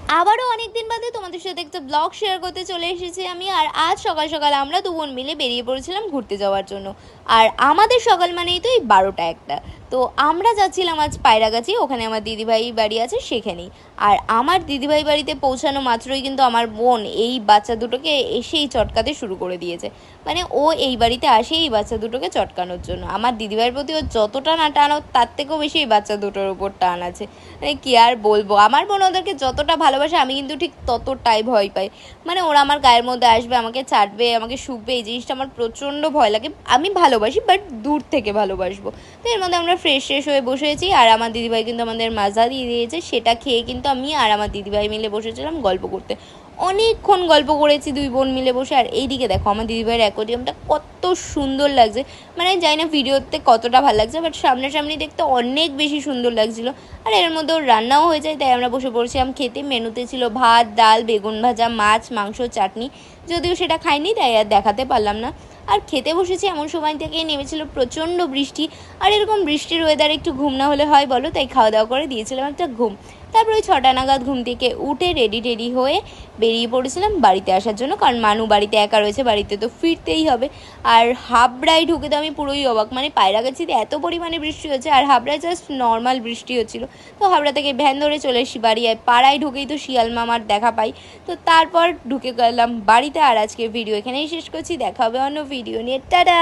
আবারও অনেকদিন বাদে তোমাদের সাথে একটা ব্লগ শেয়ার করতে চলে এসেছি আমি। আর আজ সকাল সকাল আমরা দু বোন মিলে বেরিয়ে পড়েছিলাম ঘুরতে যাওয়ার জন্য। আর আমাদের সকাল মানেই তো এই 12টা একটা। তো আমরা যাচ্ছিলাম আজ পায়রাগাছি, ওখানে আমার দিদিভাই বাড়ি আছে সেখানেই। আর আমার দিদিভাই বাড়িতে পৌঁছানো মাত্রই কিন্তু আমার বোন এই বাচ্চা দুটোকে এসেই চটকাতে শুরু করে দিয়েছে। মানে ও এই বাড়িতে আসে এই বাচ্চা দুটোকে চটকানোর জন্য। আমার দিদিভাইয়ের প্রতি ও যতটা না টান, তার থেকেও বেশি এই বাচ্চা দুটোর উপর টান আছে। মানে কি আর বলবো, আমার বোন ওদেরকে যতটা ভালোবাসে আমি কিন্তু ঠিক ততটাই ভয় পাই। মানে ওরা আমার গায়ের মধ্যে আসবে, আমাকে চাটবে, আমাকে শুকবে, এই জিনিসটা আমার প্রচণ্ড ভয় লাগে। আমি ভালোবাসি বাট দূর থেকে ভালোবাসবো। তো এর মধ্যে আমরা ফ্রেশ হয়ে বসেছি আর আমার দিদিভাই কিন্তু আমাদের মাজা দিয়ে দিয়েছে, সেটা খেয়ে কিন্তু আমি আর আমার দিদিভাই মিলে বসেছিলাম গল্প করতে। অনেকক্ষণ গল্প করেছি দুই বোন মিলে বসে। আর এইদিকে দেখো আমার দিদিভাইয়ের অ্যাকোয়ারিয়ামটা কত সুন্দর লাগছে। মানে জানি না ভিডিওতে কতটা ভালো লাগছে, বাট সামনাসামনি দেখতে অনেক বেশি সুন্দর লাগছিল। আর এর মধ্যে ওর রান্নাও হয়ে যায়, তাই আমরা বসে পড়ছিলাম খেতে। মেনুতে ছিল ভাত, ডাল, বেগুন ভাজা, মাছ, মাংস, চাটনি। যদিও সেটা খাইনি তাই আর দেখাতে পারলাম না। আর খেতে বসেছি এমন সময় থেকেই নেমেছিল প্রচণ্ড বৃষ্টি। আর এরকম বৃষ্টির ওয়েদারে একটু ঘুম না হলে হয় বলো, তাই খাওয়া দাওয়া করে দিয়েছিলাম একটা ঘুম। তারপর ওই 6টা নাগাদ ঘুম থেকে উঠে রেডি হয়ে বেরিয়ে পড়েছিলাম বাড়িতে আসার জন্য, কারণ মানু বাড়িতে একা রয়েছে, বাড়িতে তো ফিরতেই হবে। আর হাবড়ায় ঢুকে তো আমি পুরোই অবাক। মানে পায়রাগাছিতে এত পরিমাণে বৃষ্টি হচ্ছে আর হাবড়ায় জাস্ট নর্মাল বৃষ্টি হচ্ছিল। তো হাবড়া থেকে ভ্যান ধরে চলে এসেছি বাড়ি। আর পাড়ায় ঢুকেই তো শিয়াল মামার দেখা পাই। তো তারপর ঢুকে গেলাম বাড়িতে। আর আজকের ভিডিও এখানেই শেষ করছি, দেখা হবে অন্য ভিডিও নিয়ে। টাটা।